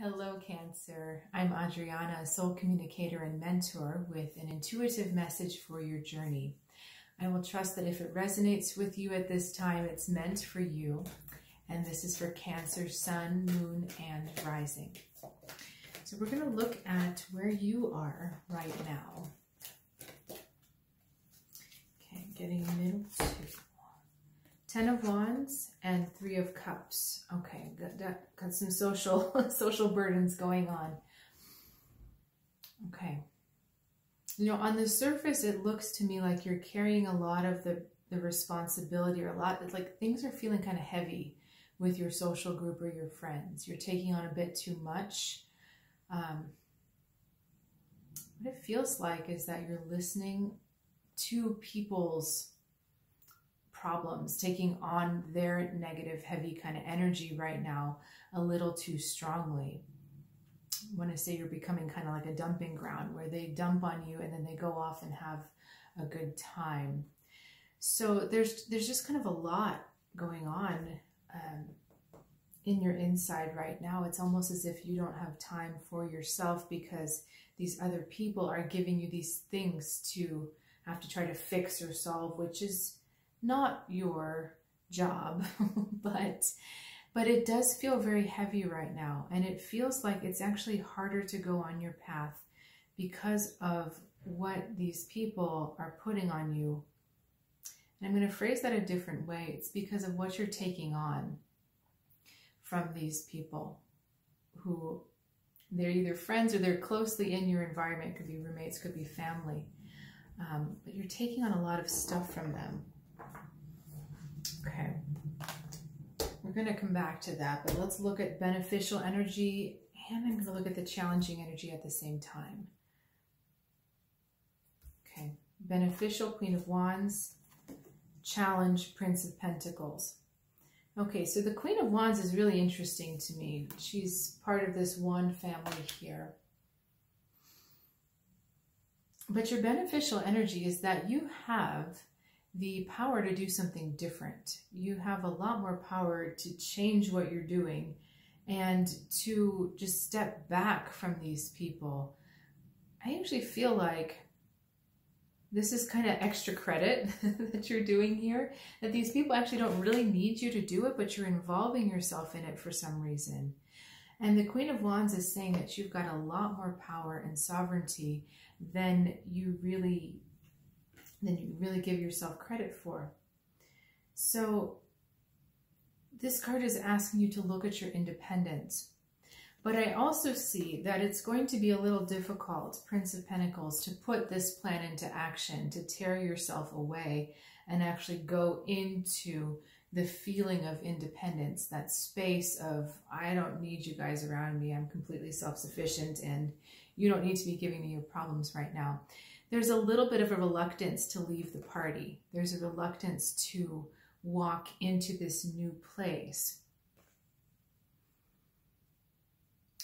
Hello, Cancer. I'm Adriana, a Soul Communicator and Mentor with an intuitive message for your journey. I will trust that if it resonates with you at this time, it's meant for you. And this is for Cancer, Sun, Moon, and Rising. So we're going to look at where you are right now. Okay, getting middle two. 10 of Wands and 3 of Cups. Okay, got some social burdens going on. Okay. You know, on the surface, it looks to me like you're carrying a lot of the responsibility, or like things are feeling kind of heavy with your social group or your friends. You're taking on a bit too much. What it feels like is that you're listening to people's problems, taking on their negative, heavy kind of energy right now a little too strongly. I want to say you're becoming kind of like a dumping ground where they dump on you and then they go off and have a good time. So there's just kind of a lot going on in your inside right now. It's almost as if you don't have time for yourself because these other people are giving you these things to have to try to fix or solve, which is not your job, but it does feel very heavy right now. And it feels like it's actually harder to go on your path because of what these people are putting on you. And I'm going to phrase that a different way. It's because of what you're taking on from these people who they're either friends or they're closely in your environment. It could be roommates, could be family. But you're taking on a lot of stuff from them. Okay, we're going to come back to that, but let's look at beneficial energy, and I'm going to look at the challenging energy at the same time. Okay, beneficial, Queen of Wands, challenge, Prince of Pentacles. Okay, so the Queen of Wands is really interesting to me. She's part of this one family here. But your beneficial energy is that you have the power to do something different. You have a lot more power to change what you're doing and to just step back from these people. I actually feel like this is kind of extra credit that you're doing here, that these people actually don't really need you to do it, but you're involving yourself in it for some reason. And the Queen of Wands is saying that you've got a lot more power and sovereignty than you really give yourself credit for. So this card is asking you to look at your independence. But I also see that it's going to be a little difficult, Prince of Pentacles, to put this plan into action, to tear yourself away and actually go into the feeling of independence, that space of, I don't need you guys around me, I'm completely self-sufficient and you don't need to be giving me your problems right now. There's a little bit of a reluctance to leave the party. There's a reluctance to walk into this new place.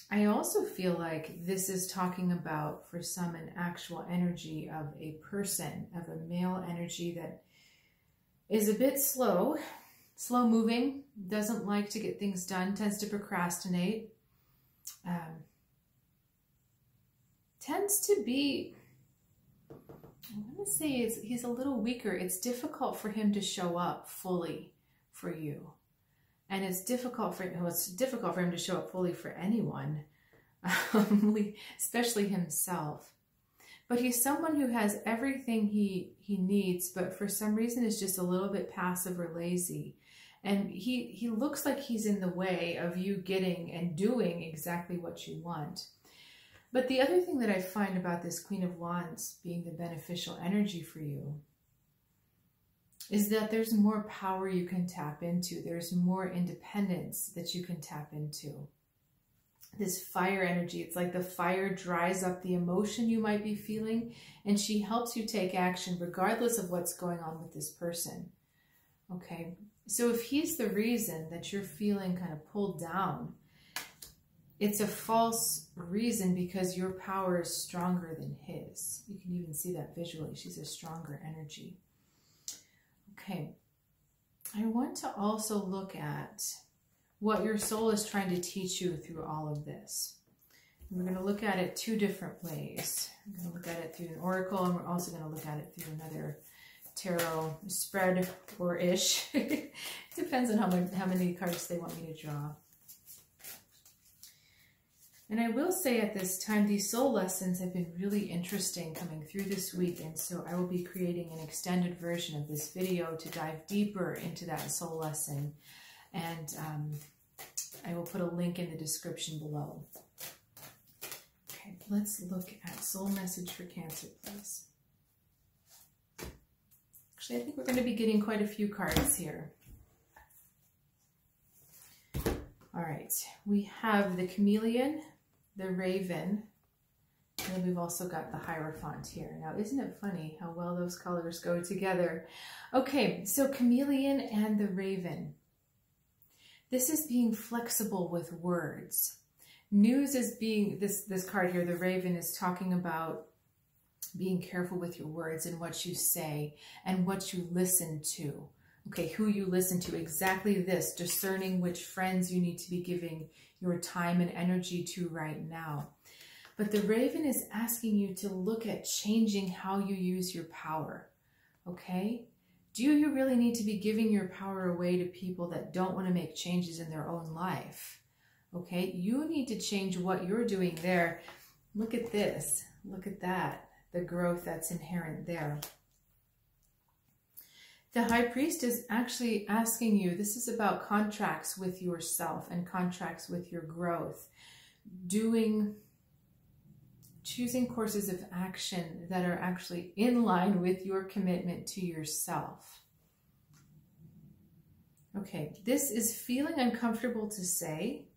I also feel like this is talking about, for some, an actual energy of a person, of a male energy that is a bit slow moving, doesn't like to get things done, tends to procrastinate, tends to be, I want to say he's a little weaker. It's difficult for him to show up fully for you. And it's difficult for him to show up fully for anyone, especially himself. But he's someone who has everything he needs, but for some reason is just a little bit passive or lazy. And he looks like he's in the way of you getting and doing exactly what you want. But the other thing that I find about this Queen of Wands being the beneficial energy for you is that there's more power you can tap into. There's more independence that you can tap into. This fire energy, it's like the fire dries up the emotion you might be feeling, and she helps you take action regardless of what's going on with this person. Okay, so if he's the reason that you're feeling kind of pulled down, it's a false reason because your power is stronger than his. You can even see that visually. She's a stronger energy. Okay, I want to also look at what your soul is trying to teach you through all of this. And we're going to look at it two different ways. We're going to look at it through an oracle, and we're also going to look at it through another tarot spread or ish. Depends on how many cards they want me to draw. And I will say at this time, these soul lessons have been really interesting coming through this week. And so I will be creating an extended version of this video to dive deeper into that soul lesson. And I will put a link in the description below. Okay, let's look at soul message for Cancer, please. Actually, I think we're going to be getting quite a few cards here. All right, we have the Chameleon, the Raven, and then we've also got the Hierophant here. Now, isn't it funny how well those colors go together? Okay, so Chameleon and the Raven. This is being flexible with words. News is being, this card here, the Raven, is talking about being careful with your words and what you say and what you listen to. Okay, who you listen to, exactly this, discerning which friends you need to be giving your time and energy to right now. But the Raven is asking you to look at changing how you use your power, okay? Do you really need to be giving your power away to people that don't want to make changes in their own life? Okay, you need to change what you're doing there. Look at this, look at that, the growth that's inherent there. The High Priest is actually asking you, this is about contracts with yourself and contracts with your growth. Choosing courses of action that are actually in line with your commitment to yourself. Okay, this is feeling uncomfortable to say,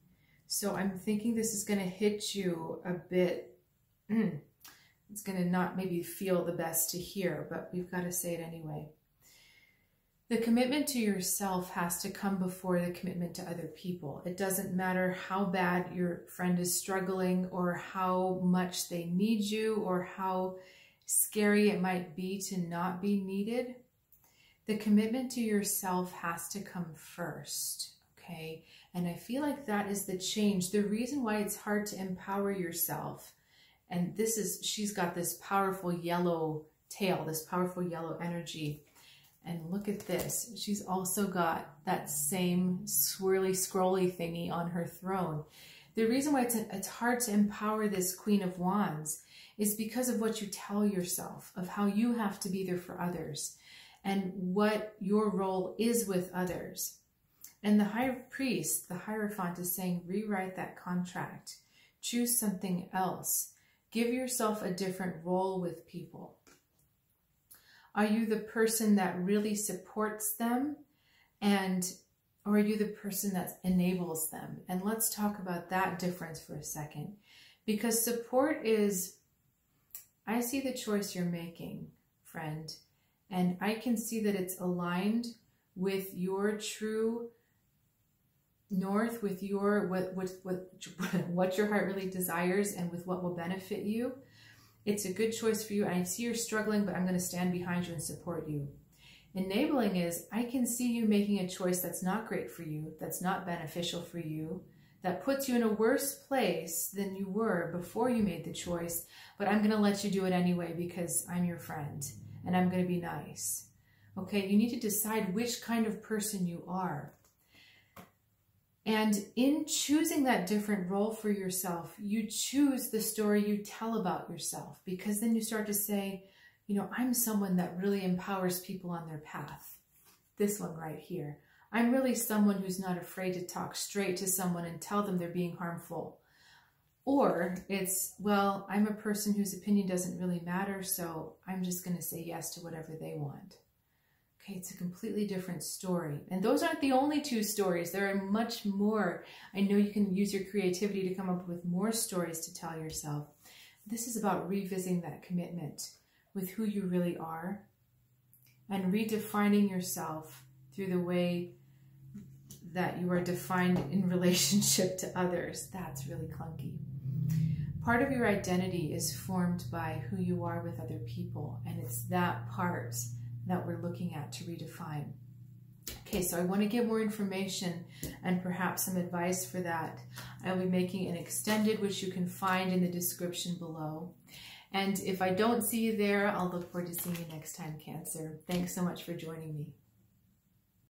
so I'm thinking this is going to hit you a bit, it's going to not maybe feel the best to hear, but we've got to say it anyway. The commitment to yourself has to come before the commitment to other people. It doesn't matter how bad your friend is struggling or how much they need you or how scary it might be to not be needed. The commitment to yourself has to come first, okay? And I feel like that is the change. The reason why it's hard to empower yourself, and this is, she's got this powerful yellow tail, this powerful yellow energy. And look at this. She's also got that same swirly, scrolly thingy on her throne. The reason why it's hard to empower this Queen of Wands is because of what you tell yourself, of how you have to be there for others and what your role is with others. And the High Priest, the Hierophant, is saying, rewrite that contract. Choose something else. Give yourself a different role with people. Are you the person that really supports them, or are you the person that enables them? And let's talk about that difference for a second. Because support is, I see the choice you're making, friend, and I can see that it's aligned with your true north, with your what your heart really desires and with what will benefit you. It's a good choice for you. I see you're struggling, but I'm going to stand behind you and support you. Enabling is, I can see you making a choice that's not great for you, that's not beneficial for you, that puts you in a worse place than you were before you made the choice, but I'm going to let you do it anyway because I'm your friend and I'm going to be nice. Okay, you need to decide which kind of person you are. And in choosing that different role for yourself, you choose the story you tell about yourself, because then you start to say, you know, I'm someone that really empowers people on their path. This one right here. I'm really someone who's not afraid to talk straight to someone and tell them they're being harmful. Or it's, well, I'm a person whose opinion doesn't really matter, so I'm just going to say yes to whatever they want. Okay, it's a completely different story. And those aren't the only two stories. There are much more. I know you can use your creativity to come up with more stories to tell yourself. This is about revisiting that commitment with who you really are and redefining yourself through the way that you are defined in relationship to others. That's really clunky. Part of your identity is formed by who you are with other people, and it's that part that we're looking at to redefine. Okay, so I want to get more information and perhaps some advice for that. I'll be making an extended, which you can find in the description below. And if I don't see you there, I'll look forward to seeing you next time, Cancer. Thanks so much for joining me.